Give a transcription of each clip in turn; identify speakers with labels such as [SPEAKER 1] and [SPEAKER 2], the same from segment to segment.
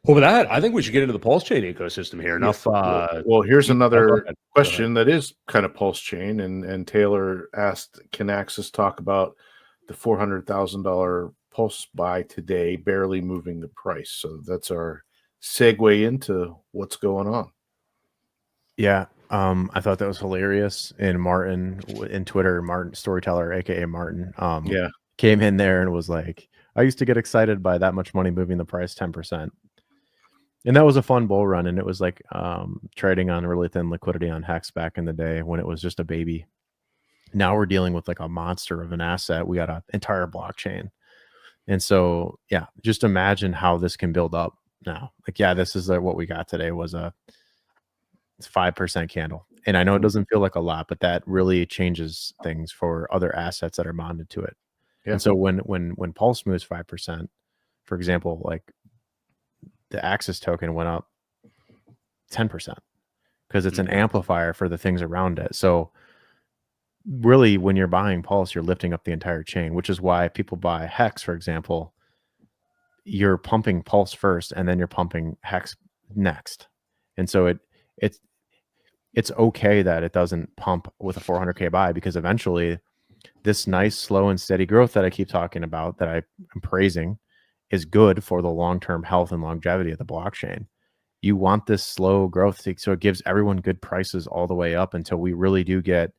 [SPEAKER 1] Well, with that, I think we should get into the PulseChain ecosystem here. Enough.
[SPEAKER 2] Well, here's
[SPEAKER 1] Go
[SPEAKER 2] another
[SPEAKER 1] ahead.
[SPEAKER 2] question that is kind of PulseChain, and Taylor asked, can Axis talk about the $400,000 Pulse buy today, barely moving the price? So that's our segue into what's going on.
[SPEAKER 3] Yeah, I thought that was hilarious. And Martin in Twitter, Martin Storyteller, aka Martin, came in there and was like, "I used to get excited by that much money moving the price 10%." And that was a fun bull run. And it was like trading on really thin liquidity on Hex back in the day when it was just a baby. Now we're dealing with like a monster of an asset. We got an entire blockchain. And so, yeah, just imagine how this can build up now. Like, yeah, this is what we got today was a 5% candle. And I know it doesn't feel like a lot, but that really changes things for other assets that are bonded to it. Yeah. And so when Pulse moves 5%, for example, like the Axis token went up 10% because it's an amplifier for the things around it. So really, when you're buying Pulse, you're lifting up the entire chain, which is why people buy Hex, for example. You're pumping Pulse first, and then you're pumping Hex next. And so it's okay that it doesn't pump with a 400K buy, because eventually this nice, slow and steady growth that I keep talking about, that I'm praising, is good for the long-term health and longevity of the blockchain. You want this slow growth so it gives everyone good prices all the way up until we really do get,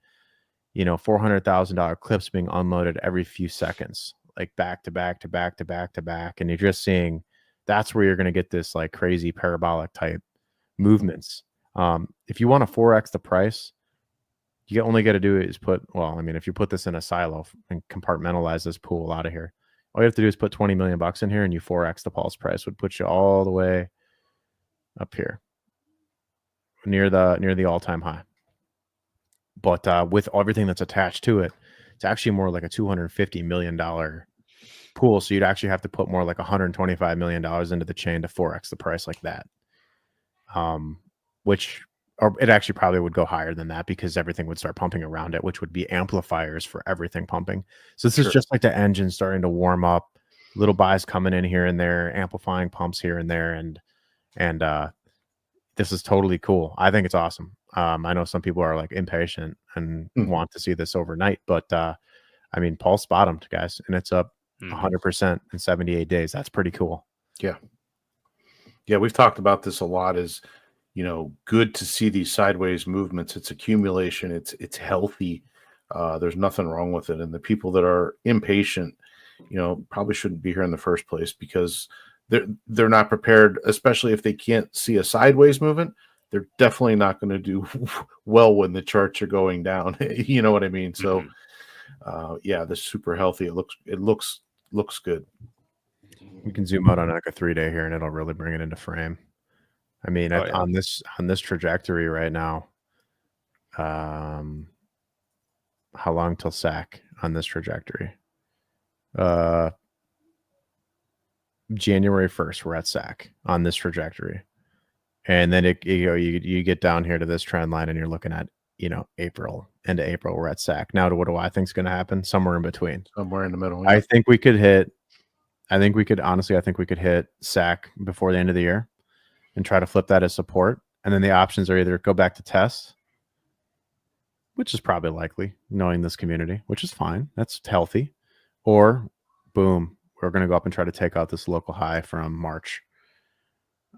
[SPEAKER 3] $400,000 clips being unloaded every few seconds, like back to back to back to back to back. And you're just seeing that's where you're going to get this like crazy parabolic type movements. If you want to 4x the price, you only got to do is if you put this in a silo and compartmentalize this pool out of here, all you have to do is put 20 million bucks in here, and you 4x the Pulse price would put you all the way up here near the all-time high. But with everything that's attached to it, it's actually more like a $250 million pool. So you'd actually have to put more like $125 million into the chain to 4x the price like that. Or it actually probably would go higher than that, because everything would start pumping around it, which would be amplifiers for everything pumping. So this is just like the engine starting to warm up, little buys coming in here and there, amplifying pumps here and there. And this is totally cool. I think it's awesome. I know some people are like impatient and want to see this overnight, but Pulse bottomed, guys, and it's up 100% in 78 days. That's pretty cool.
[SPEAKER 2] Yeah. We've talked about this a lot. Is good to see these sideways movements. It's accumulation. It's healthy. There's nothing wrong with it. And the people that are impatient, probably shouldn't be here in the first place, because they're not prepared, especially if they can't see a sideways movement. They're definitely not going to do well when the charts are going down. You know what I mean? So, this is super healthy. It looks good.
[SPEAKER 3] We can zoom out on like a 3-day here, and it'll really bring it into frame. On this trajectory right now, how long till SAC on this trajectory? January 1st, we're at SAC on this trajectory. And then you get down here to this trend line, and you're looking at, April, into April, we're at SAC. Now, what do I think is going to happen? Somewhere in between.
[SPEAKER 2] Somewhere in the middle. Yeah.
[SPEAKER 3] I think we could hit SAC before the end of the year and try to flip that as support. And then the options are either go back to test, which is probably likely, knowing this community, which is fine. That's healthy. Or boom, we're going to go up and try to take out this local high from March.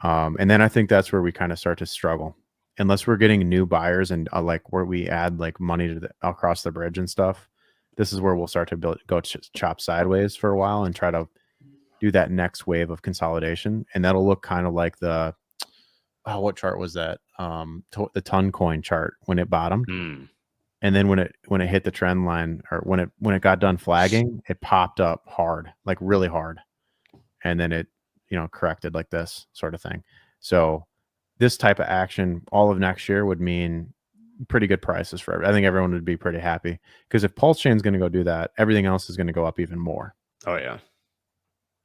[SPEAKER 3] And then I think that's where we kind of start to struggle, unless we're getting new buyers and like where we add like money to across the bridge and stuff. This is where we'll start to go chop sideways for a while and try to do that next wave of consolidation. And that'll look kind of like what chart was that? The ton coin chart when it bottomed. And then when it hit the trend line, or when it got done flagging, it popped up hard, like really hard. And then it, corrected like this sort of thing. So this type of action all of next year would mean pretty good prices for everyone. I think everyone would be pretty happy, because if PulseChain is going to go do that, everything else is going to go up even more.
[SPEAKER 1] Oh yeah.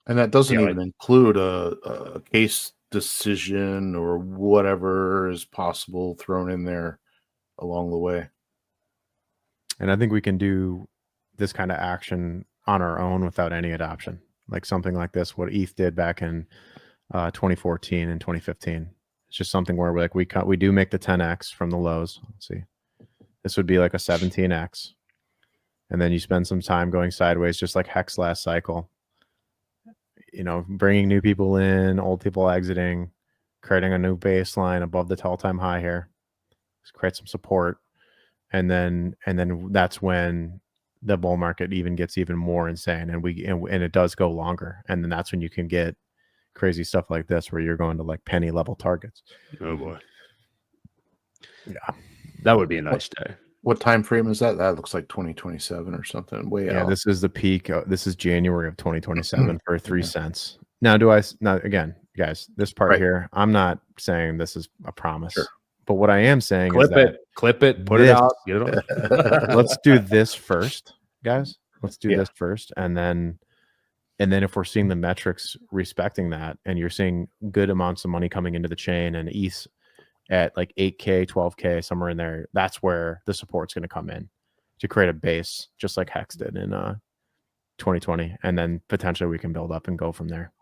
[SPEAKER 2] And that doesn't even include a case decision or whatever is possible thrown in there along the way.
[SPEAKER 3] And I think we can do this kind of action on our own without any adoption, like something like this, what ETH did back in 2014 and 2015. It's just something where we do make the 10x from the lows. Let's see. This would be like a 17x. And then you spend some time going sideways, just like Hex last cycle. You know, bringing new people in, old people exiting, creating a new baseline above the all-time high here. Just create some support. And then that's when the bull market even gets even more insane, and it does go longer. And then that's when you can get crazy stuff like this, where you're going to like penny level targets.
[SPEAKER 1] Oh boy.
[SPEAKER 3] Yeah.
[SPEAKER 1] That would be a nice day.
[SPEAKER 2] What time frame is that? That looks like 2027 or something. Way out.
[SPEAKER 3] Yeah, this is the peak. This is January of 2027 for 3
[SPEAKER 2] Yeah.
[SPEAKER 3] cents. Now, again, guys, this part here, I'm not saying this is a promise. Sure. But what I am saying is that
[SPEAKER 1] clip it, put it out, get it on.
[SPEAKER 3] Let's do this first, guys. Let's do this first, and then if we're seeing the metrics respecting that, and you're seeing good amounts of money coming into the chain, and ETH at like 8K, 12K, somewhere in there, that's where the support's going to come in to create a base, just like Hex did in 2020, and then potentially we can build up and go from there.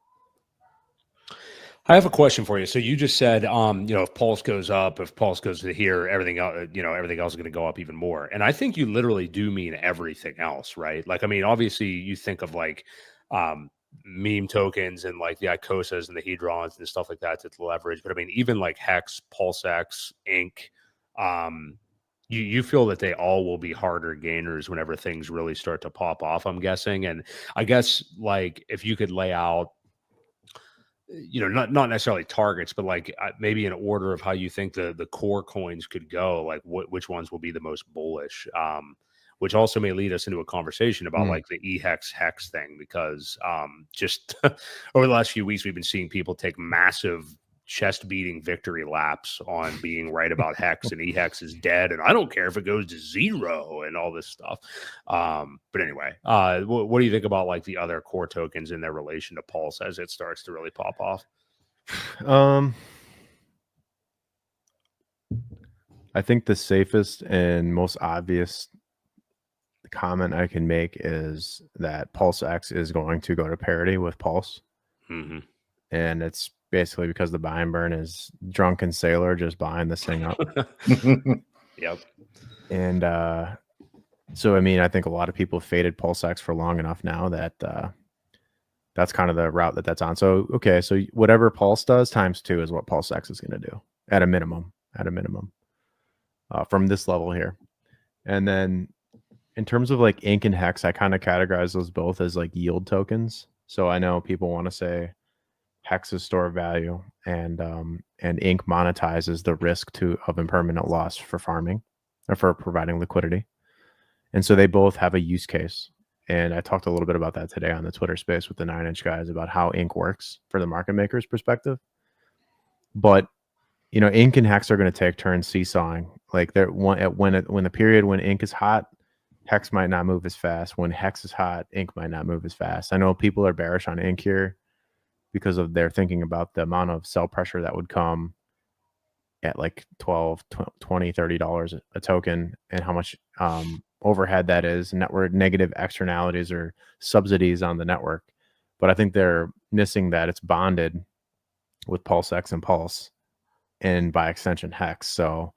[SPEAKER 1] I have a question for you. So you just said, if Pulse goes up, if Pulse goes to here, everything else, everything else is going to go up even more. And I think you literally do mean everything else, right? Like, I mean, obviously you think of like meme tokens and like the ICOSAs and the Hedrons and stuff like that to leverage. But I mean, even like Hex, PulseX, Inc., you feel that they all will be harder gainers whenever things really start to pop off, I'm guessing. And I guess like if you could lay out, not necessarily targets, but like maybe an order of how you think the core coins could go, like which ones will be the most bullish, which also may lead us into a conversation about like the eHEX Hex thing, because just over the last few weeks, we've been seeing people take massive chest beating victory laps on being right about Hex, and eHEX is dead, and I don't care if it goes to 0 and all this stuff. But anyway, what do you think about like the other core tokens in their relation to Pulse as it starts to really pop off?
[SPEAKER 3] I think the safest and most obvious comment I can make is that PulseX is going to go to parity with Pulse.
[SPEAKER 1] Mm-hmm.
[SPEAKER 3] And it's basically because the buy and burn is drunken sailor just buying this thing up.
[SPEAKER 1] Yep.
[SPEAKER 3] And so, I mean, I think a lot of people faded PulseX for long enough now that that's kind of the route that's on. So, okay, so whatever Pulse does times 2 is what PulseX is going to do at a minimum, from this level here. And then in terms of like Inc and Hex, I kind of categorize those both as like yield tokens. So I know people want to say Hex is store of value, and Inc monetizes the risk of impermanent loss for farming or for providing liquidity. And so they both have a use case. And I talked a little bit about that today on the Twitter space with the 9-inch guys about how Inc works for the market maker's perspective. But Inc and Hex are going to take turns seesawing. Like when the period when Inc is hot, Hex might not move as fast. When Hex is hot, Inc might not move as fast. I know people are bearish on Inc here because of their thinking about the amount of sell pressure that would come at like $12, $20, $30 a token, and how much overhead that is, network negative externalities or subsidies on the network. But I think they're missing that it's bonded with PulseX and Pulse, and by extension Hex. So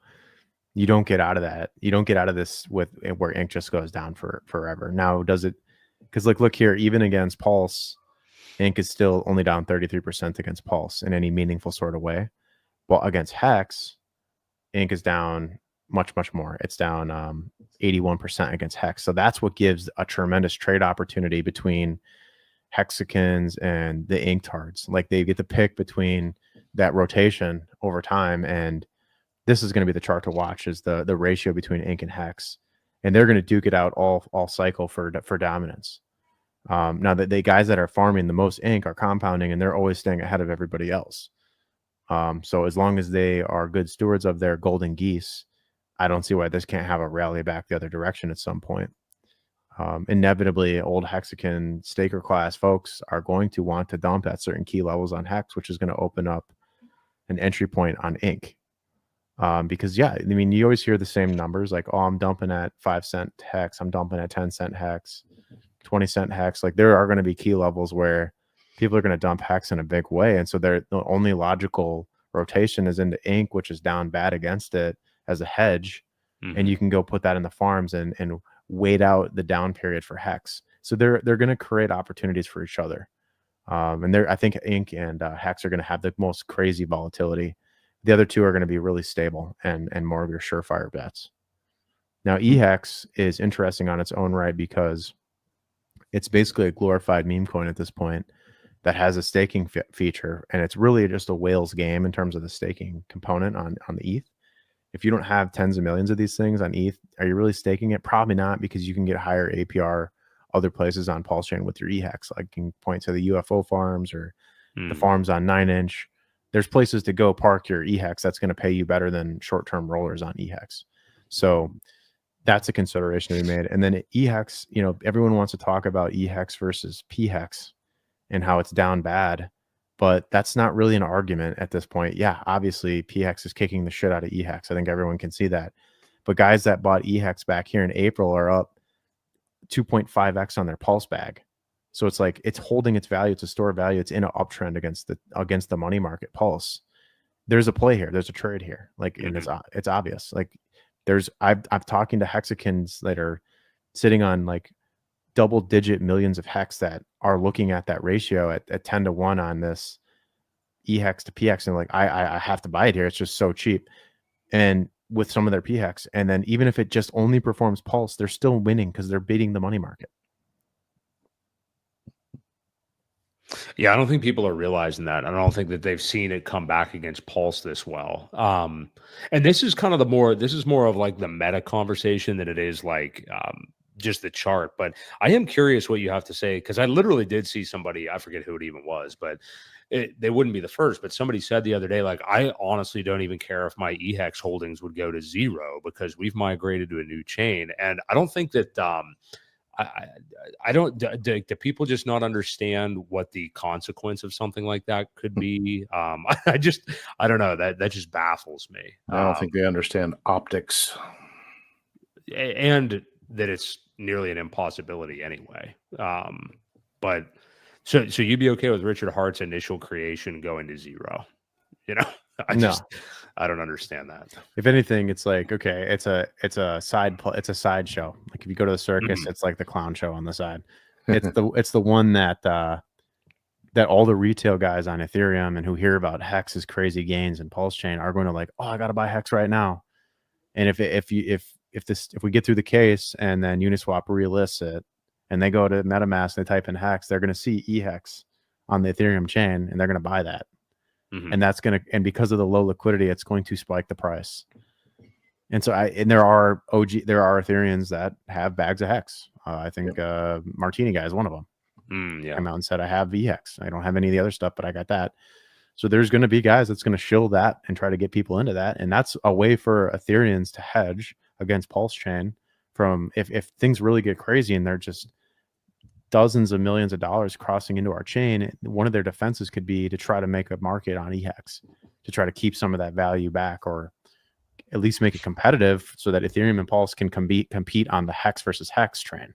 [SPEAKER 3] you don't get out of that. You don't get out of this with where Inc just goes down for forever. Now, does it? Because like, look here, even against Pulse, Inc is still only down 33% against Pulse in any meaningful sort of way. Well, against Hex, Inc is down much, much more. It's down 81% against Hex. So that's what gives a tremendous trade opportunity between Hexicans and the Inc tards. Like, they get to pick between that rotation over time, and this is going to be the chart to watch, is the ratio between Inc and Hex, and they're going to duke it out all cycle for dominance. Now that the guys that are farming the most Inc are compounding, and they're always staying ahead of everybody else. So as long as they are good stewards of their golden geese, I don't see why this can't have a rally back the other direction at some point. Inevitably, old Hexican staker class folks are going to want to dump at certain key levels on Hex, which is going to open up an entry point on Inc. Because yeah, I mean, you always hear the same numbers, like, oh, I'm dumping at 5-cent Hex, I'm dumping at 10-cent Hex, 20-cent Hex. Like, there are going to be key levels where people are going to dump hex in a big way. And so the only logical rotation is into ink, which is down bad against it as a hedge. And you can go put that in the farms and wait out the down period for hex. So they're going to create opportunities for each other. And I think ink and hex are going to have the most crazy volatility. The other two are going to be really stable and more of your surefire bets. Now, eHEX is interesting on its own right because it's basically a glorified meme coin at this point that has a staking feature, and it's really just a whale's game in terms of the staking component on the ETH. If you don't have tens of millions of these things on ETH, are you really staking it? Probably not, because you can get higher APR other places on PulseChain with your eHEX. Like, you can point to the UFO farms or the farms on 9inch. There's places to go park your eHEX that's going to pay you better than short-term rollers on eHEX. So that's a consideration to be made. And then eHEX, you know, everyone wants to talk about eHEX versus pHEX and how it's down bad, but that's not really an argument at this point. Yeah, obviously pHEX is kicking the shit out of eHEX. I think everyone can see that. But guys that bought eHEX back here in April are up 2.5x on their pulse bag. So it's like, it's holding its value. It's a store of value. It's in an uptrend against the money market pulse. There's a play here. There's a trade here. Like, and it's obvious. Like, I'm talking to hexicans that are sitting on like double-digit millions of hex that are looking at that ratio at 10-to-1 on this eHEX to pHEX, and like, I have to buy it here. It's just so cheap. And with some of their pHEX, and then even if it just only performs pulse, they're still winning because they're beating the money market.
[SPEAKER 1] Yeah, I don't think people are realizing that. I don't think that they've seen it come back against Pulse this well. And this is kind of this is more of like the meta conversation than it is like just the chart. But I am curious what you have to say, because I literally did see somebody, I forget who it even was, but they wouldn't be the first, but somebody said the other day, like, I honestly don't even care if my eHEX holdings would go to zero because we've migrated to a new chain. And I don't think that I don't, do people just not understand what the consequence of something like that could be? I don't know, that just baffles me.
[SPEAKER 2] I don't think they understand optics,
[SPEAKER 1] and that it's nearly an impossibility anyway. But so you'd be okay with Richard Hart's initial creation going to zero? You know, I don't understand that.
[SPEAKER 3] If anything, it's like, okay, it's a sideshow. Like, if you go to the circus, it's like the clown show on the side. It's the one that all the retail guys on Ethereum and who hear about Hex's crazy gains and PulseChain are going to like, oh, I got to buy Hex right now. And if we get through the case and then Uniswap relists it and they go to MetaMask and they type in Hex, they're going to see eHEX on the Ethereum chain and they're going to buy that. And because of the low liquidity, it's going to spike the price. And so there are Ethereans that have bags of Hex. I think Martini guy is one of them. Came out and said, I have eHEX. I don't have any of the other stuff, but I got that. So there's going to be guys that's going to shill that and try to get people into that. And that's a way for Ethereans to hedge against PulseChain from if things really get crazy and they're just dozens of millions of dollars crossing into our chain. One of their defenses could be to try to make a market on eHEX to try to keep some of that value back, or at least make it competitive so that Ethereum and Pulse can compete on the Hex versus Hex train.